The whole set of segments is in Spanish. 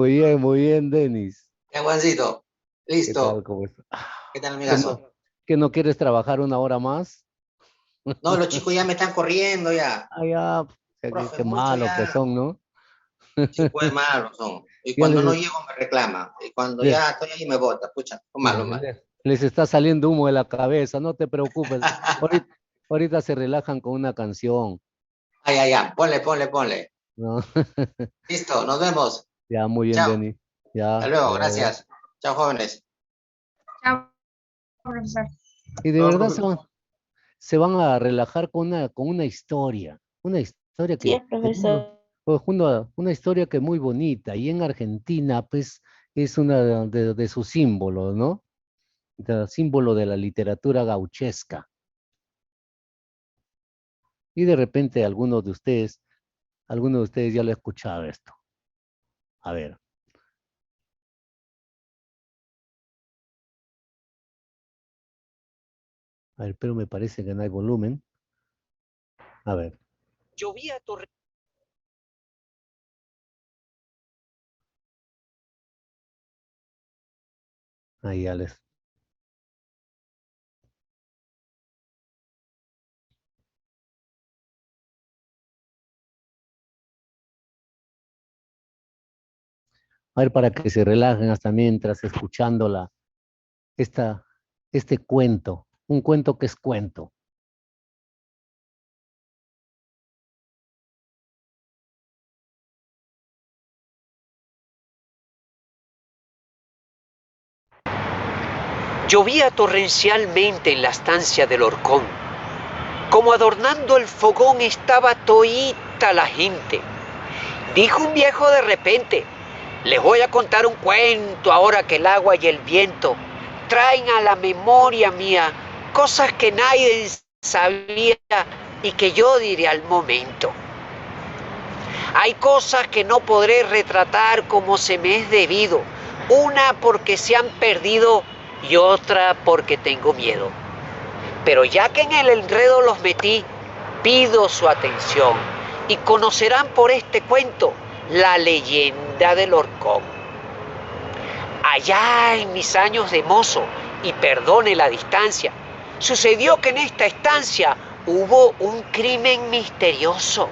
Muy bien, Denis. Ya, Juancito, ¿Qué tal? listo. ¿Cómo estás? ¿Qué tal, ¿Que no, amigazo? que no quieres trabajar una hora más? No, los chicos ya me están corriendo ya. Ah, ya, qué, Profe, qué mucho malo que ya. son, ¿no? Sí, pues malos son. Y Ya cuando no les, llego me reclama. Y cuando les, ya estoy ahí me bota. Pucha, lo malo, malo. les está saliendo humo de la cabeza, no te preocupes. Ahorita, ahorita se relajan con una canción, Ah, ya, ya. Ponle, ponle, ponle. ¿no? Listo, nos vemos. Ya, muy bien, Chao. Denis. Hasta Ya, hasta luego, luego. gracias. Chao, jóvenes. Chao, profesor. Y de Chao, verdad profe. se van a relajar con una historia Sí, que, es profesor. pues, una historia que es muy bonita. Y en Argentina, pues, es una de sus símbolos, ¿no? Símbolo de la literatura gauchesca. Y de repente algunos de ustedes ya lo ha escuchado esto. A ver, pero me parece que no hay volumen. A ver, Llovía ahí ya les. A ver, para que se relajen hasta mientras escuchando esta, este cuento, un cuento que es cuento. Llovía torrencialmente en la estancia del horcón. Como adornando el fogón estaba toíta la gente. Dijo un viejo de repente: les voy a contar un cuento ahora que el agua y el viento traen a la memoria mía cosas que nadie sabía y que yo diré al momento. Hay cosas que no podré retratar como se me es debido, una porque se han perdido y otra porque tengo miedo. Pero ya que en el enredo los metí, pido su atención y conocerán por este cuento la leyenda del horcón. Allá en mis años de mozo, y perdone la distancia, sucedió que en esta estancia hubo un crimen misterioso.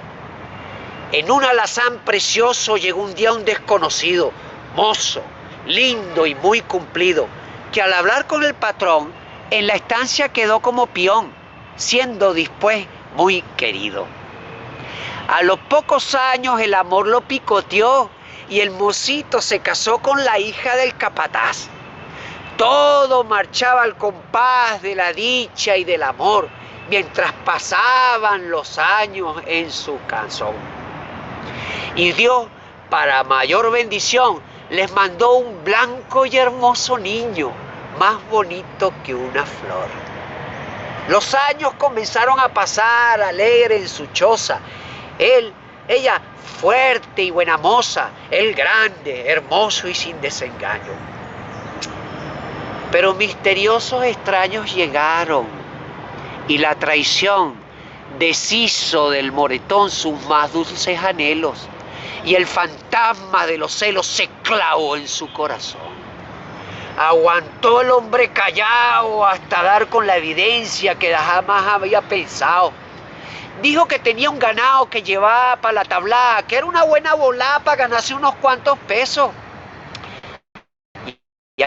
En un alazán precioso llegó un día un desconocido, mozo, lindo y muy cumplido, que al hablar con el patrón, en la estancia quedó como peón, siendo después muy querido. A los pocos años el amor lo picoteó y el mocito se casó con la hija del capataz. Todo marchaba al compás de la dicha y del amor, mientras pasaban los años en su canción. Y Dios, para mayor bendición, les mandó un blanco y hermoso niño, más bonito que una flor. Los años comenzaron a pasar alegre en su choza. Ella fuerte y buena moza, él grande, hermoso y sin desengaño. Pero misteriosos extraños llegaron y la traición deshizo del moretón sus más dulces anhelos y el fantasma de los celos se clavó en su corazón. Aguantó el hombre callado hasta dar con la evidencia que jamás había pensado. Dijo que tenía un ganado que llevaba para la tablada, que era una buena volada para ganarse unos cuantos pesos. Y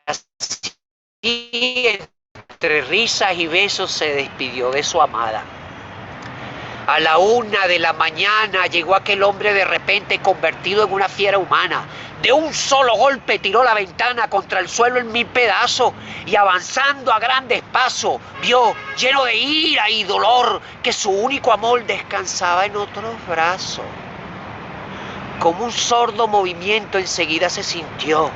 así, entre risas y besos, se despidió de su amada. A la 1 de la mañana llegó aquel hombre de repente convertido en una fiera humana. De un solo golpe tiró la ventana contra el suelo en 1000 pedazos y avanzando a grandes pasos vio, lleno de ira y dolor, que su único amor descansaba en otros brazos. Como un sordo movimiento enseguida se sintió.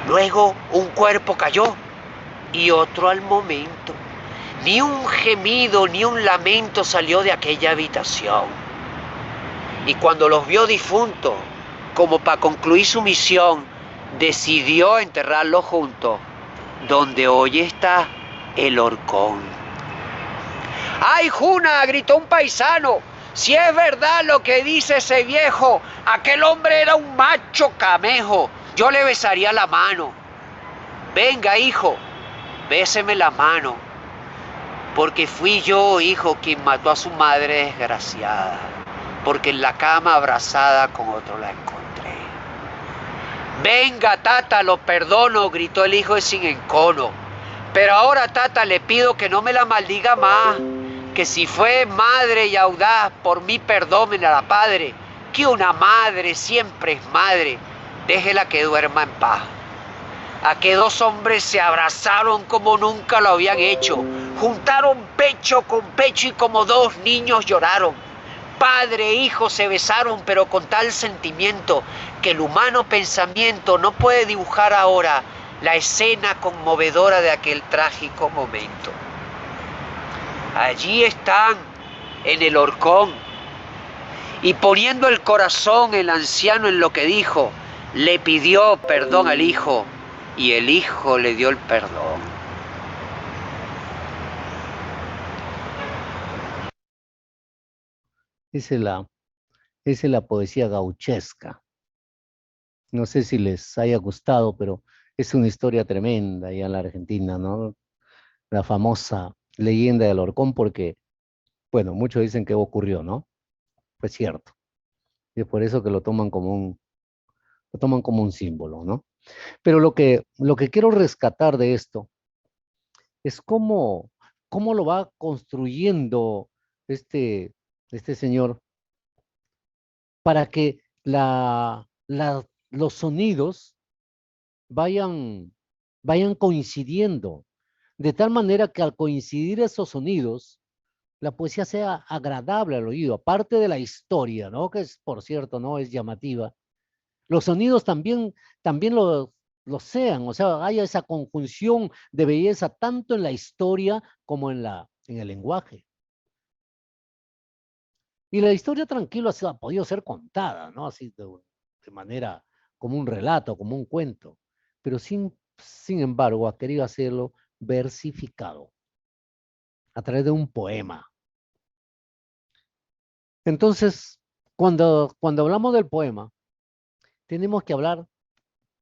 Luego un cuerpo cayó y otro al momento. Ni un gemido ni un lamento salió de aquella habitación. Y cuando los vio difuntos, como para concluir su misión, decidió enterrarlos juntos, donde hoy está el horcón. ¡Ay, Juna!, gritó un paisano. Si es verdad lo que dice ese viejo, aquel hombre era un macho camejo, yo le besaría la mano. Venga, hijo, béseme la mano, porque fui yo, hijo, quien mató a su madre desgraciada, porque en la cama abrazada con otro la encontré. Venga, tata, lo perdono, gritó el hijo de sin encono. Pero ahora, tata, le pido que no me la maldiga más, que si fue madre y audaz, por mí perdónenla la padre, que una madre siempre es madre, déjela que duerma en paz. A que dos hombres se abrazaron como nunca lo habían hecho, juntaron pecho con pecho y como dos niños lloraron. Padre e hijo se besaron, pero con tal sentimiento que el humano pensamiento no puede dibujar ahora la escena conmovedora de aquel trágico momento. Allí están, en el horcón, y poniendo el corazón el anciano en lo que dijo, le pidió perdón al hijo, y el hijo le dio el perdón. Esa es la poesía gauchesca. No sé si les haya gustado, pero es una historia tremenda allá en la Argentina, ¿no? La famosa leyenda del Horcón, porque, bueno, muchos dicen que ocurrió, ¿no? Fue cierto. Y es por eso que lo toman como un símbolo, ¿no? Pero lo que quiero rescatar de esto es cómo lo va construyendo este señor para que los sonidos vayan coincidiendo, de tal manera que al coincidir esos sonidos, la poesía sea agradable al oído, aparte de la historia, ¿no? Que es, por cierto, ¿no? Es llamativa. Los sonidos también lo sean, o sea, haya esa conjunción de belleza tanto en la historia como en el lenguaje. Y la historia tranquilo ha podido ser contada, ¿no? Así de manera como un relato, como un cuento, pero sin embargo ha querido hacerlo versificado a través de un poema. Entonces, cuando hablamos del poema, tenemos que hablar,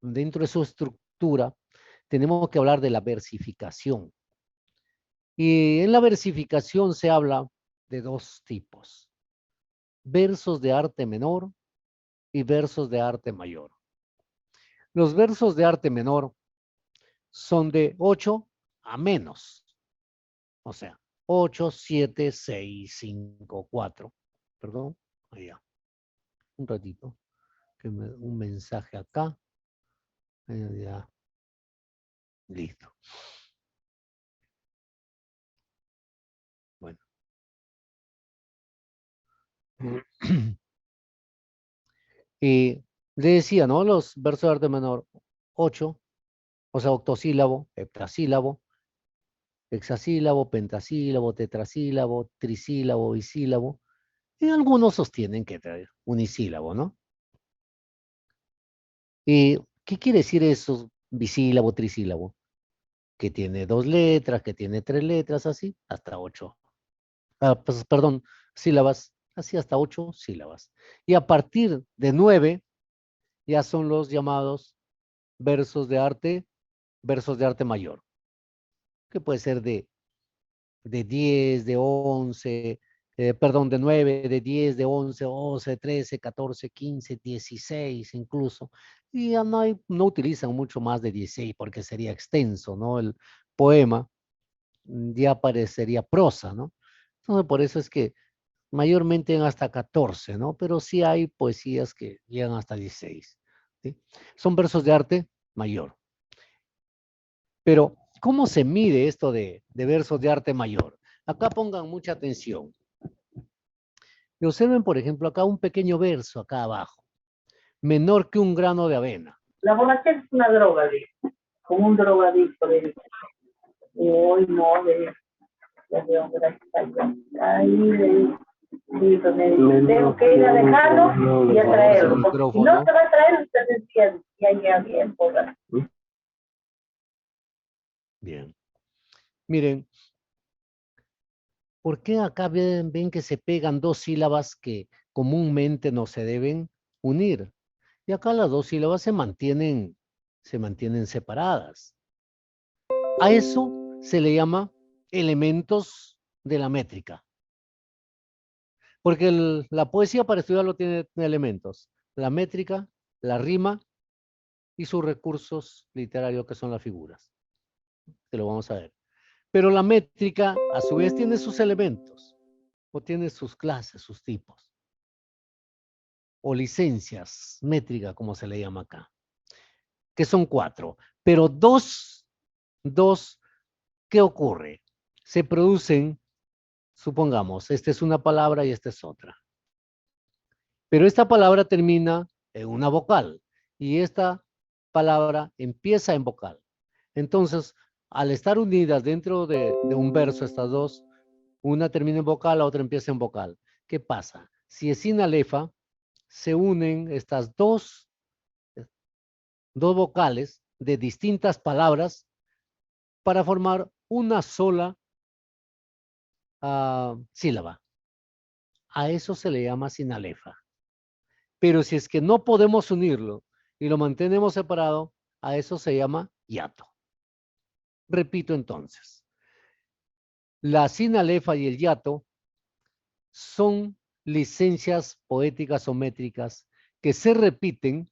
dentro de su estructura, tenemos que hablar de la versificación. Y en la versificación se habla de dos tipos: versos de arte menor y versos de arte mayor. Los versos de arte menor son de 8 a menos. O sea, 8, 7, 6, 5, 4. Perdón, allá. Un ratito. Un mensaje acá. Ya. Listo. Bueno. Y le decía, ¿no? Los versos de arte menor, 8, o sea, octosílabo, heptasílabo, hexasílabo, pentasílabo, tetrasílabo, trisílabo, bisílabo, y algunos sostienen que unisílabo, ¿no? ¿Y qué quiere decir eso, bisílabo, trisílabo? Que tiene 2 letras, que tiene 3 letras, así, hasta 8. Pues, perdón, sílabas, así hasta 8 sílabas. Y a partir de 9, ya son los llamados versos de arte mayor, que puede ser de 10, de 11, perdón, de 9, de 10, de 11, 12, 13, 14, 15, 16 incluso. Y ya no utilizan mucho más de 16 porque sería extenso, ¿no? El poema ya parecería prosa, ¿no? Entonces, por eso es que mayormente llegan hasta 14, ¿no? Pero sí hay poesías que llegan hasta 16, ¿sí? Son versos de arte mayor. Pero, ¿cómo se mide esto de versos de arte mayor? Acá pongan mucha atención. Y observen, por ejemplo, acá un pequeño verso acá abajo. Menor que un grano de avena. La borrachera es una droga, como un drogadicto. Hoy no, tengo que ir a dejarlo y a traerlo. Si no se va a traer, usted decía, ya bien, porra. Bien. Miren, ¿Por qué acá ven que se pegan dos sílabas que comúnmente no se deben unir? Y acá las dos sílabas se mantienen separadas. A eso se le llama elementos de la métrica. Porque la poesía para estudiarlo tiene elementos. La métrica, la rima y sus recursos literarios que son las figuras. Que lo vamos a ver. Pero la métrica a su vez tiene sus elementos o tiene sus clases, sus tipos. O licencias métricas, como se le llama acá. Que son 4. Pero dos, ¿qué ocurre? Se producen, supongamos, esta es una palabra y esta es otra. Pero esta palabra termina en una vocal y esta palabra empieza en vocal. Entonces, al estar unidas dentro de un verso, estas dos, una termina en vocal, la otra empieza en vocal. ¿Qué pasa? Si es sin alefa, se unen estas dos vocales de distintas palabras para formar una sola sílaba. A eso se le llama sinalefa. Pero si es que no podemos unirlo y lo mantenemos separado, a eso se llama hiato. Repito entonces. La sinalefa y el hiato son licencias poéticas o métricas que se repiten,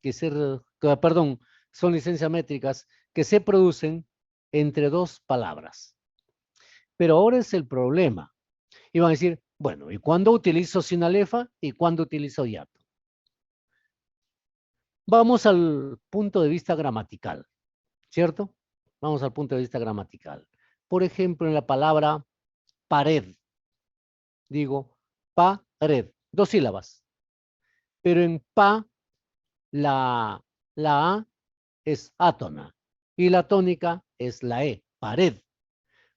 son licencias métricas que se producen entre dos palabras. Pero ahora es el problema. Y van a decir, bueno, ¿y cuándo utilizo sinalefa y cuándo utilizo hiato? Vamos al punto de vista gramatical, ¿cierto? Vamos al punto de vista gramatical. Por ejemplo, en la palabra pared, digo pared, 2 sílabas. Pero en pa, la A es átona y la tónica es la E, pared.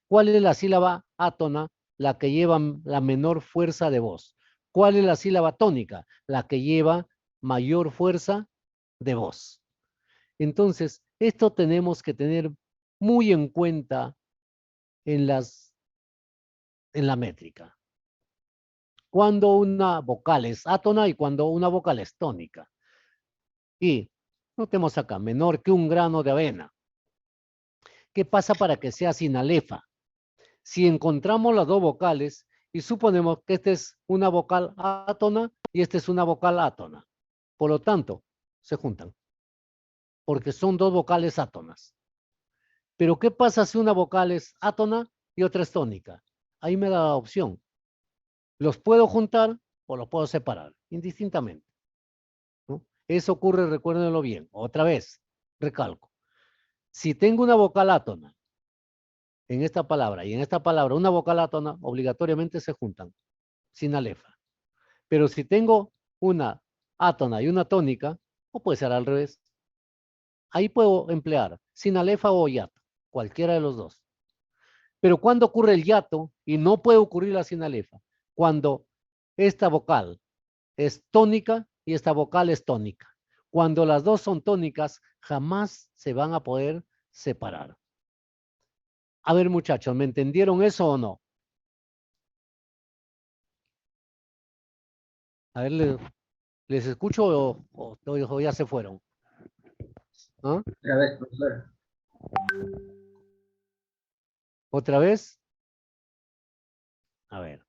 ¿Cuál es la sílaba átona? La que lleva la menor fuerza de voz. ¿Cuál es la sílaba tónica? La que lleva mayor fuerza de voz. Entonces, esto tenemos que tener muy en cuenta en la métrica. Cuando una vocal es átona y cuando una vocal es tónica. Y notemos acá, menor que un grano de avena. ¿Qué pasa para que sea sinalefa? Si encontramos las dos vocales y suponemos que esta es una vocal átona y esta es una vocal átona. Por lo tanto, se juntan. Porque son dos vocales átonas. Pero ¿qué pasa si una vocal es átona y otra es tónica? Ahí me da la opción. Los puedo juntar o los puedo separar, indistintamente, ¿no? Eso ocurre, recuérdenlo bien. Otra vez, recalco. Si tengo una vocal átona en esta palabra y en esta palabra una vocal átona, obligatoriamente se juntan, sin alefa. Pero si tengo una átona y una tónica, o puede ser al revés, ahí puedo emplear sin alefa o hiato, cualquiera de los dos. Pero ¿cuándo ocurre el hiato? Y no puede ocurrir la sinalefa. Cuando esta vocal es tónica y esta vocal es tónica. Cuando las dos son tónicas, jamás se van a poder separar. A ver, muchachos, ¿me entendieron eso o no? A ver, ¿les escucho o ya se fueron? ¿Ah? Otra vez, profesor. ¿Otra vez? A ver.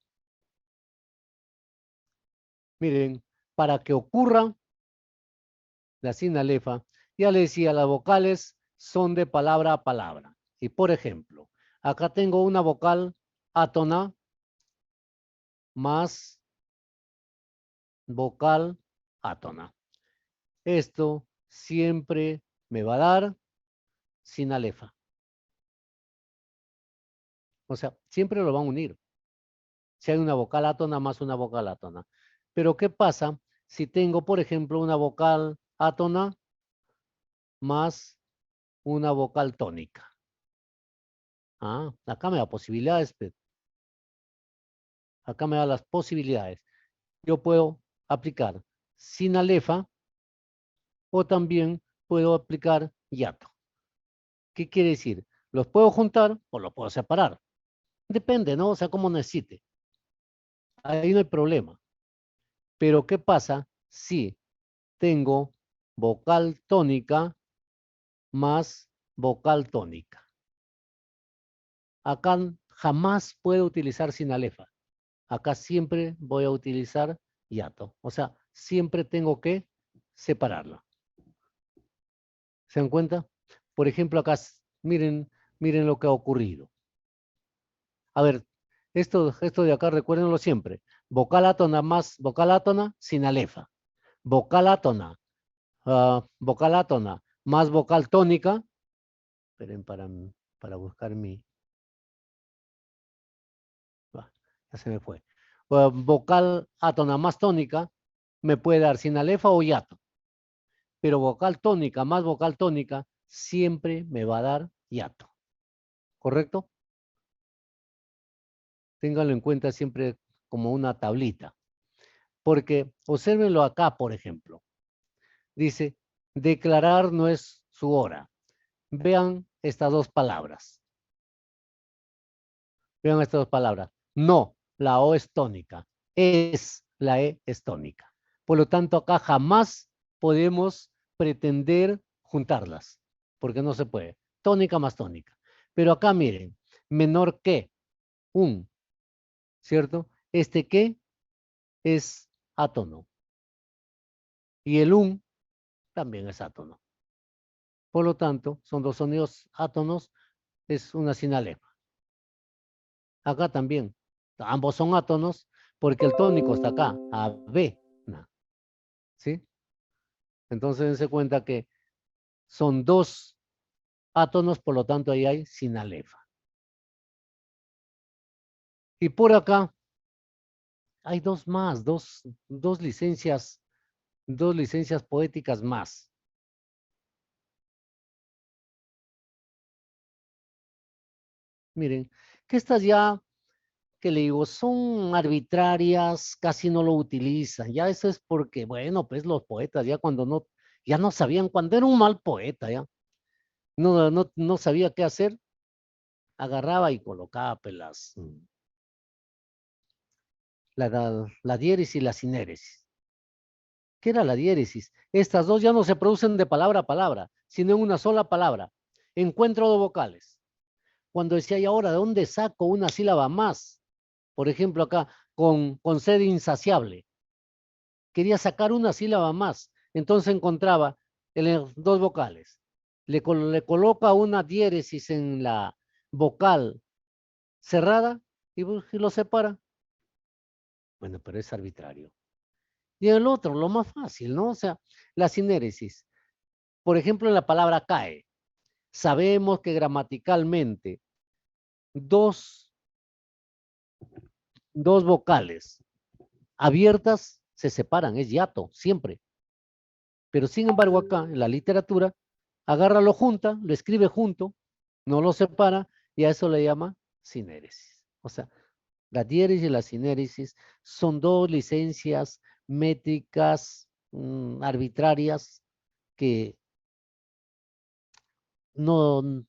Miren, para que ocurra la sinalefa, ya les decía, las vocales son de palabra a palabra. Y por ejemplo, acá tengo una vocal átona más vocal átona. Esto siempre me va a dar sinalefa. O sea, siempre lo van a unir. Si hay una vocal átona más una vocal átona. Pero ¿qué pasa si tengo, por ejemplo, una vocal átona más una vocal tónica? Acá me da posibilidades. Acá me da las posibilidades. Yo puedo aplicar sinalefa o también puedo aplicar hiato. ¿Qué quiere decir? Los puedo juntar o los puedo separar. Depende, ¿no? O sea, como necesite. Ahí no hay problema. Pero ¿qué pasa si tengo vocal tónica más vocal tónica? Acá jamás puedo utilizar sinalefa. Acá siempre voy a utilizar hiato. O sea, siempre tengo que separarla. ¿Se dan cuenta? Por ejemplo, acá, miren lo que ha ocurrido. A ver, esto de acá, recuérdenlo siempre. Vocal átona más vocal átona, sinalefa. Vocal átona, vocal átona más vocal tónica. Esperen para buscar mi... ya se me fue. Vocal átona más tónica me puede dar sinalefa o hiato. Pero vocal tónica más vocal tónica siempre me va a dar hiato. ¿Correcto? Ténganlo en cuenta siempre como una tablita. Porque obsérvenlo acá, por ejemplo. Dice, declarar no es su hora. Vean estas dos palabras. Vean estas dos palabras. No, la O es tónica. Es, la E es tónica. Por lo tanto, acá jamás podemos pretender juntarlas, porque no se puede. Tónica más tónica. Pero acá miren, menor que, un, ¿cierto? Este que es átono. Y el un también es átono. Por lo tanto, son dos sonidos átonos, es una sinalefa. Acá también, ambos son átonos, porque el tónico está acá, a B, ¿sí? Entonces, dense cuenta que son dos átonos, por lo tanto, ahí hay sinalefa. Y por acá, hay dos más, dos licencias poéticas más. Miren, que estas ya, que le digo, son arbitrarias, casi no lo utilizan. Ya eso es porque, bueno, pues los poetas ya cuando no, ya no sabían, cuando era un mal poeta, ya, no sabía qué hacer, agarraba y colocaba pues, la diéresis y la sinéresis. ¿Qué era la diéresis? Estas dos ya no se producen de palabra a palabra, sino en una sola palabra. Encuentro de vocales. Cuando decía, ¿y ahora de dónde saco una sílaba más? Por ejemplo, acá, con sed insaciable. Quería sacar una sílaba más. Entonces encontraba dos vocales. Le coloca una diéresis en la vocal cerrada y lo separa. Bueno, pero es arbitrario. Y el otro, lo más fácil, ¿no? O sea, la sinéresis. Por ejemplo, en la palabra cae. Sabemos que gramaticalmente dos vocales abiertas se separan, es hiato, siempre. Pero sin embargo acá, en la literatura, agárralo junta, lo escribe junto, no lo separa, y a eso le llama sinéresis. O sea, la diéresis y la sinéresis son dos licencias métricas arbitrarias que no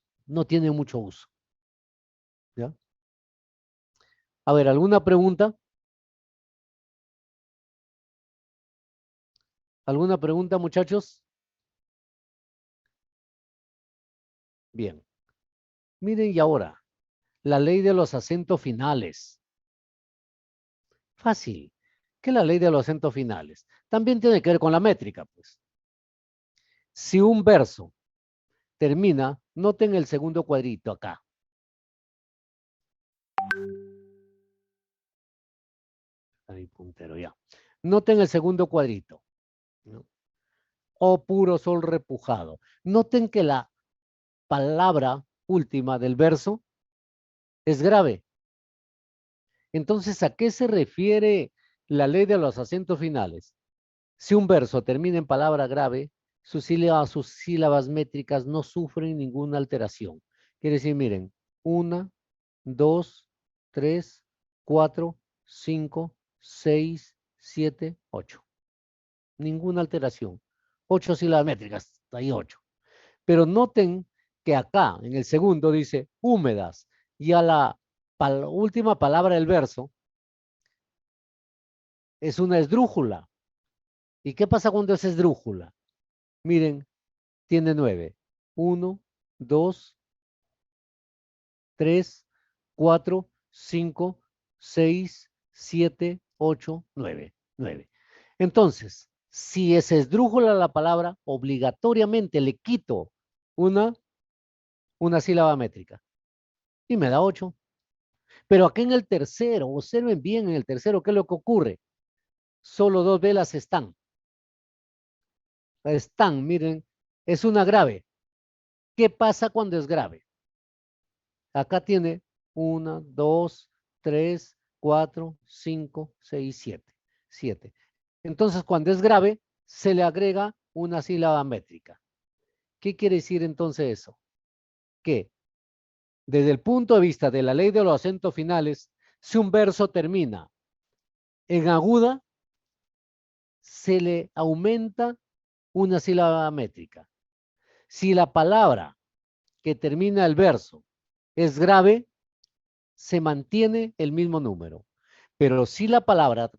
tienen mucho uso. ¿Ya? A ver, ¿alguna pregunta? ¿Alguna pregunta, muchachos? Bien. Miren, y ahora, la ley de los acentos finales. Fácil. ¿Qué es la ley de los acentos finales? También tiene que ver con la métrica, pues. Si un verso termina, noten el segundo cuadrito acá. Ahí puntero ya. Noten el segundo cuadrito. ¿No? Oh puro sol repujado. Noten que la palabra última del verso es grave. Entonces, ¿a qué se refiere la ley de los acentos finales? Si un verso termina en palabra grave, sus sílabas métricas no sufren ninguna alteración. Quiere decir, miren, 1, 2, 3, 4, 5, 6, 7, 8. Ninguna alteración. 8 sílabas métricas, hay 8. Pero noten que acá, en el segundo, dice húmedas, y a la última palabra del verso es una esdrújula. ¿Y qué pasa cuando es esdrújula? Miren, tiene 9. 1, 2, 3, 4, 5, 6, 7, 8, 9. 9. Entonces, si es esdrújula la palabra, obligatoriamente le quito una sílaba métrica. Y me da 8. Pero aquí en el tercero, observen bien en el tercero, ¿qué es lo que ocurre? Solo 2 velas están. Están, miren, es una grave. ¿Qué pasa cuando es grave? Acá tiene 1, 2, 3, 4, 5, 6, 7. 7. Entonces, cuando es grave, se le agrega una sílaba métrica. ¿Qué quiere decir entonces eso? Que desde el punto de vista de la ley de los acentos finales, si un verso termina en aguda, se le aumenta una sílaba métrica. Si la palabra que termina el verso es grave, se mantiene el mismo número. Pero si la palabra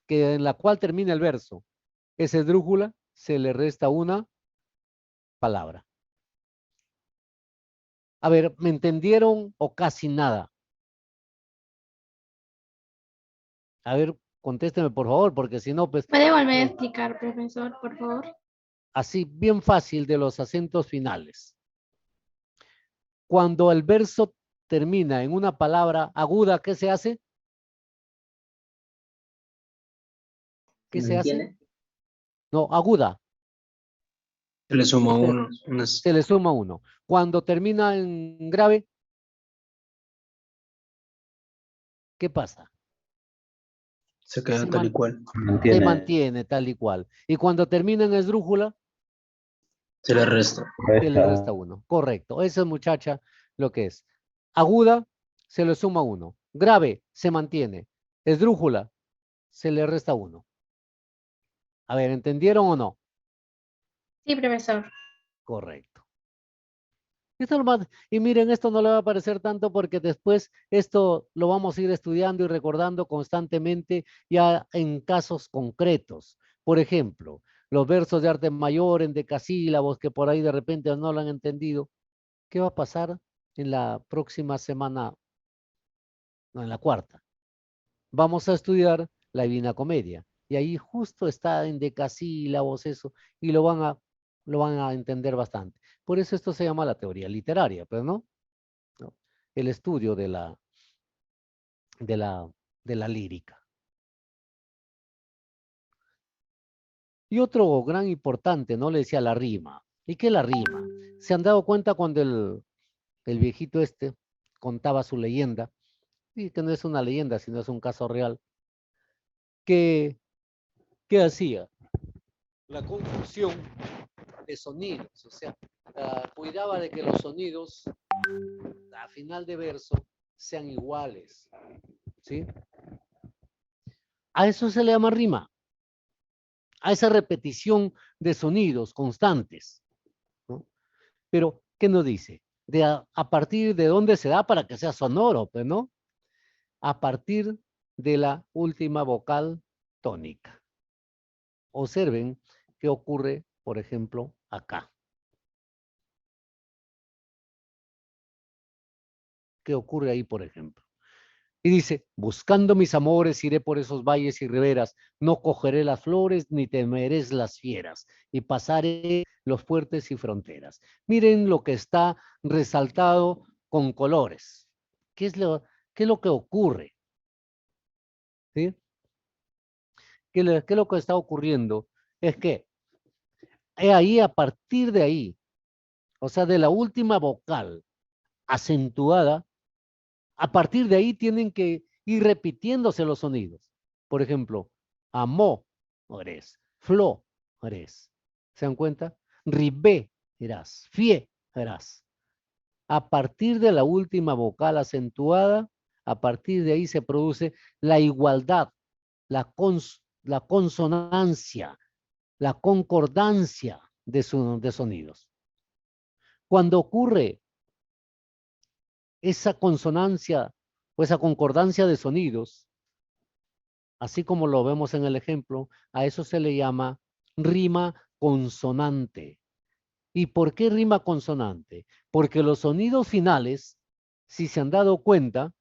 en la cual termina el verso es esdrújula, se le resta una palabra. A ver, ¿me entendieron o casi nada? A ver, contésteme por favor, porque si no, pues... ¿Puede volver a explicar, profesor, por favor? Así, bien fácil de los acentos finales. Cuando el verso termina en una palabra aguda, ¿qué se hace? ¿Qué se hace? No, aguda. Se le suma uno. Se le suma uno. Cuando termina en grave, ¿qué pasa? Se queda tal y cual. Se mantiene tal y cual. Y cuando termina en esdrújula, Se le resta. se le resta uno. Correcto. Esa muchacha lo que es. Aguda, se le suma uno. Grave, se mantiene. Esdrújula, se le resta uno. A ver, ¿entendieron o no? Sí, profesor. Correcto. Esto es lo más, y miren, esto no le va a parecer tanto porque después esto lo vamos a ir estudiando y recordando constantemente ya en casos concretos. Por ejemplo, los versos de arte mayor en decasílabos que por ahí de repente no lo han entendido. ¿Qué va a pasar en la próxima semana? No, en la cuarta. Vamos a estudiar la Divina Comedia. Y ahí justo está en decasílabos eso, y lo van a entender bastante. Por eso esto se llama la teoría literaria, pero no. El estudio de la lírica. Y otro gran importante, ¿no? Le decía la rima. ¿Y qué es la rima? ¿Se han dado cuenta cuando el viejito este contaba su leyenda? Y que no es una leyenda, sino es un caso real. ¿Qué hacía? La confusión de sonidos, o sea, cuidaba de que los sonidos a final de verso sean iguales, ¿sí? A eso se le llama rima, a esa repetición de sonidos constantes, ¿no? Pero, ¿qué nos dice? A partir de dónde se da para que sea sonoro, pues, ¿no? A partir de la última vocal tónica. Observen qué ocurre, por ejemplo, acá. ¿Qué ocurre ahí, por ejemplo? Y dice, buscando mis amores iré por esos valles y riberas, no cogeré las flores ni temeré las fieras, y pasaré los fuertes y fronteras. Miren lo que está resaltado con colores. ¿Qué es lo que ocurre? ¿Sí? ¿Qué es lo que está ocurriendo? Es que ahí, a partir de ahí, o sea, de la última vocal acentuada, a partir de ahí tienen que ir repitiéndose los sonidos. Por ejemplo, amores, flores. ¿Se dan cuenta? Riberas, fieras. A partir de la última vocal acentuada, a partir de ahí se produce la igualdad, la consonancia, la concordancia de sonidos. Cuando ocurre esa consonancia o esa concordancia de sonidos, así como lo vemos en el ejemplo, a eso se le llama rima consonante. ¿Y por qué rima consonante? Porque los sonidos finales, si se han dado cuenta,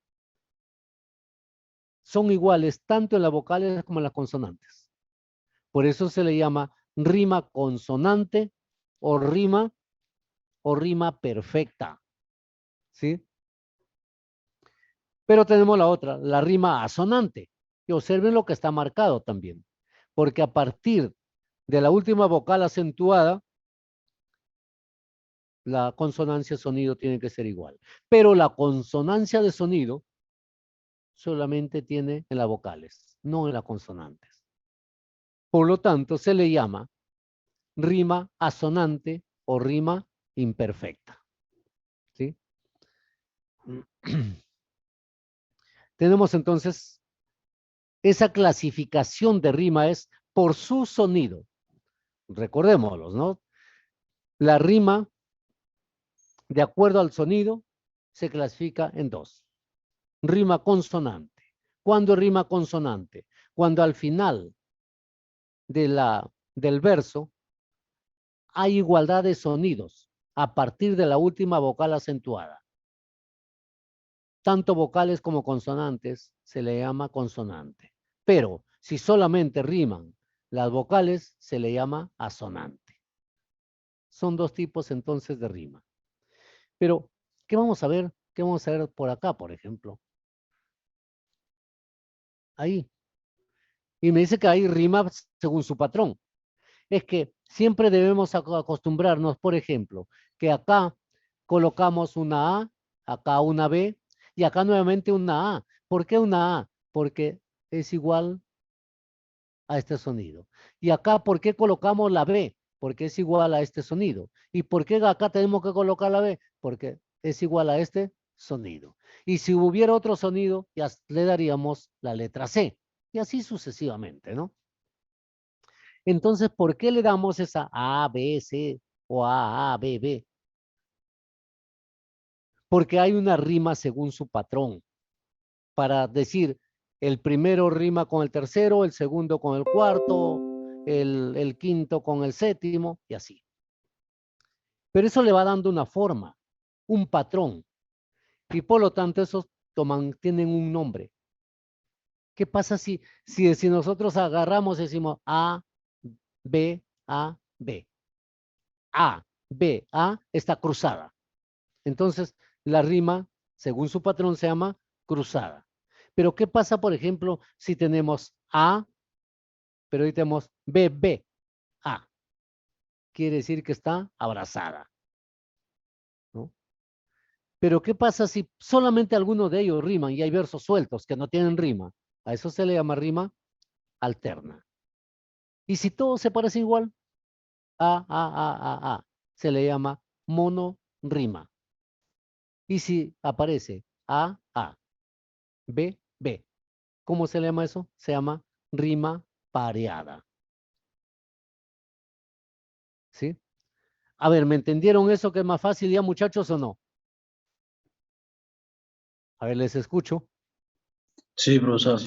son iguales tanto en las vocales como en las consonantes. Por eso se le llama rima consonante o rima perfecta. ¿Sí? Pero tenemos la otra, la rima asonante. Y observen lo que está marcado también. Porque a partir de la última vocal acentuada, la consonancia sonido tiene que ser igual. Pero la consonancia de sonido solamente tiene en las vocales, no en las consonantes. Por lo tanto, se le llama rima asonante o rima imperfecta. ¿Sí? Tenemos entonces esa clasificación de rima es por su sonido. Recordémoslo, ¿no? La rima, de acuerdo al sonido, se clasifica en dos. Rima consonante. ¿Cuándo rima consonante? Cuando al final del verso hay igualdad de sonidos a partir de la última vocal acentuada. Tanto vocales como consonantes se le llama consonante. Pero si solamente riman las vocales, se le llama asonante. Son dos tipos entonces de rima. Pero, ¿qué vamos a ver? ¿Qué vamos a ver por acá, por ejemplo? Ahí. Y me dice que hay rima según su patrón. Es que siempre debemos acostumbrarnos, por ejemplo, que acá colocamos una A, acá una B y acá nuevamente una A. ¿Por qué una A? Porque es igual a este sonido. Y acá, ¿por qué colocamos la B? Porque es igual a este sonido. ¿Y por qué acá tenemos que colocar la B? Porque es igual a este sonido. Y si hubiera otro sonido, ya le daríamos la letra C. Y así sucesivamente, ¿no? Entonces, ¿por qué le damos esa A, B, C o A, B, B? Porque hay una rima según su patrón. Para decir, el primero rima con el tercero, el segundo con el cuarto, el quinto con el séptimo y así. Pero eso le va dando una forma, un patrón. Y por lo tanto, esos tienen un nombre. ¿Qué pasa si nosotros agarramos y decimos A, B, A, B? A, B, A está cruzada. Entonces, la rima, según su patrón, se llama cruzada. Pero, ¿qué pasa, por ejemplo, si tenemos A, pero hoy tenemos B, B, A? Quiere decir que está abrazada, ¿no? Pero, ¿qué pasa si solamente alguno de ellos riman y hay versos sueltos que no tienen rima? A eso se le llama rima alterna. Y si todos se parecen igual, A, se le llama monorrima. Y si aparece A, B, B, ¿cómo se le llama eso? Se llama rima pareada. ¿Sí? A ver, ¿me entendieron eso que es más fácil ya, muchachos, o no? A ver, les escucho. Sí, profesor.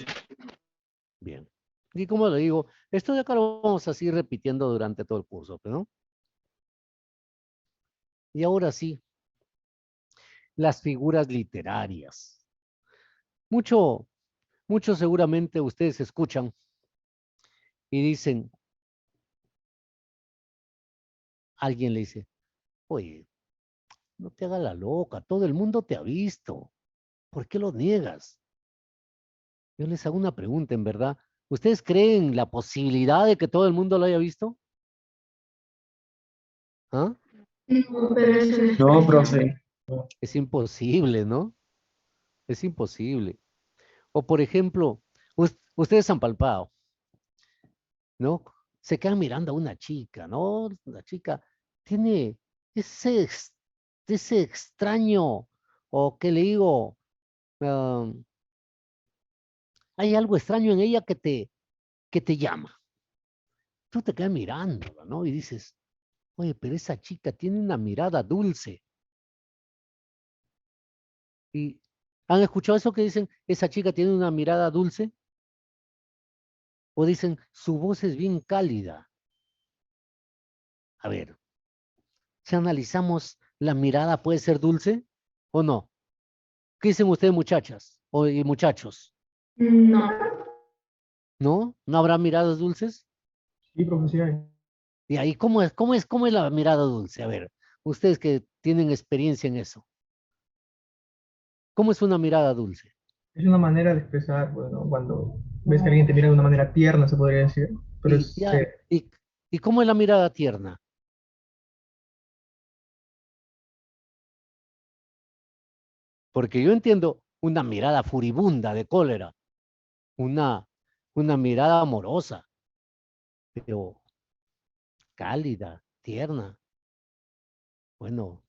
Bien. Y como le digo, esto de acá lo vamos a seguir repitiendo durante todo el curso, ¿no? Y ahora sí, las figuras literarias. Mucho seguramente ustedes escuchan y dicen, alguien le dice, oye, no te hagas la loca, todo el mundo te ha visto. ¿Por qué lo niegas? Yo les hago una pregunta, en verdad. ¿Ustedes creen la posibilidad de que todo el mundo lo haya visto? ¿Ah? No, profe. Es imposible, ¿no? Es imposible. O por ejemplo, ustedes han palpado, ¿no? Se quedan mirando a una chica, ¿no? La chica tiene ese extraño, o qué le digo, hay algo extraño en ella que te llama. Tú te quedas mirándola, ¿no? Y dices, oye, pero esa chica tiene una mirada dulce. Y ¿Han escuchado eso que dicen, esa chica tiene una mirada dulce? O dicen, su voz es bien cálida. A ver, si analizamos, ¿la mirada puede ser dulce o no? ¿Qué dicen ustedes, muchachas y muchachos? No. ¿No? ¿No habrá miradas dulces? Sí, profe, sí hay. Y ahí, ¿cómo es la mirada dulce? A ver, ustedes que tienen experiencia en eso. ¿Cómo es una mirada dulce? Es una manera de expresar, bueno, cuando ves que alguien te mira de una manera tierna, se podría decir, pero Y, es, ya, y ¿cómo es la mirada tierna? Porque yo entiendo una mirada furibunda de cólera, una, una mirada amorosa, pero cálida, tierna. Bueno,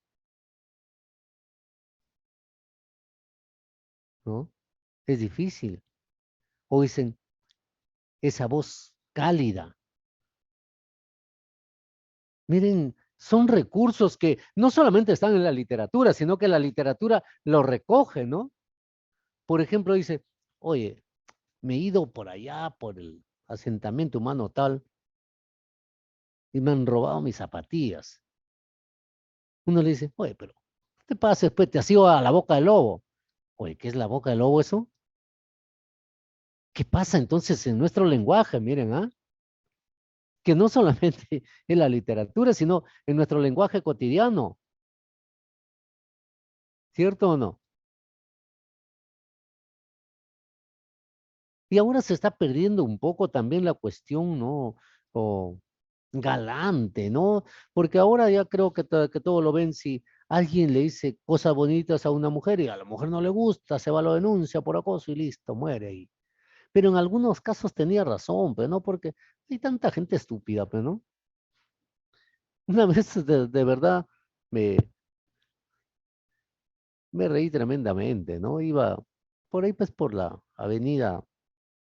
¿no? Es difícil. O dicen, esa voz cálida. Miren, son recursos que no solamente están en la literatura, sino que la literatura lo recoge, ¿no? Por ejemplo, dice, oye, me he ido por allá, por el asentamiento humano tal, y me han robado mis zapatillas. Uno le dice, oye, pero ¿qué te pasa después? Te has ido a la boca del lobo. Oye, ¿qué es la boca del lobo eso? ¿Qué pasa entonces en nuestro lenguaje? Miren, ¿ah? Que no solamente en la literatura, sino en nuestro lenguaje cotidiano. ¿Cierto o no? Y ahora se está perdiendo un poco también la cuestión, ¿no? O galante, ¿no? Porque ahora ya creo que todo lo ven si alguien le dice cosas bonitas a una mujer y a la mujer no le gusta, se va a la denuncia por acoso y listo, muere ahí. Pero en algunos casos tenía razón, pero no porque hay tanta gente estúpida, pero no. Una vez de verdad me, me reí tremendamente, ¿no? Iba por ahí pues por la avenida